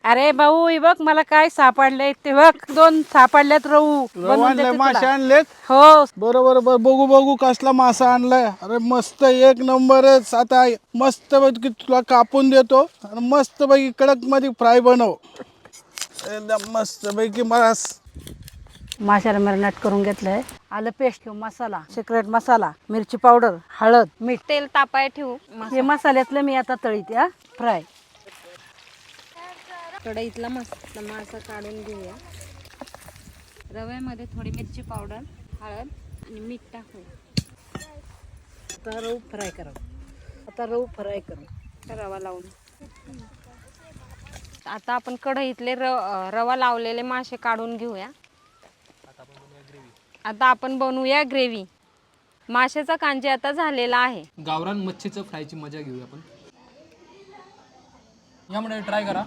अरे भाऊ हे बघ मला काय सापडले ते बघ 2 सापडल्यात रहू बनवून देते मासे तुला. आणलेत. हो बरोबर बघू बघू कसला मासा आणलाय. अरे मस्त एक नंबरच. आता मस्त पैकी तुला कापून देतो आणि मस्त पैकी कडक मध्ये फ्राय बनव. एकदम मस्त पैकी मला माशाला मॅरिनेट करून घेतलंय. आलं पेस्ट, मसाला, सिक्रेट मसाला, मिरची पावडर, हळद, मीठ. तेल तापाय ठेवू. हे मसाल्यातलं मी आता तळीते हा फ्राय. कढईतला मस्त मासा काढून घेऊया. रव्यामध्ये थोडी मिरची पावडर, हळद आणि मीठ टाकू. आता रहू फ्राय करू. रवा लावून आता आपण कढईतले रवा लावलेले मासे काढून घेऊया. आता आपण बनवूया ग्रेव्ही. माशाचा कांजी आता झालेला आहे. गावरान मच्छीचं फ्रायची मजा घेऊया आपण. यामध्ये ट्राय करा.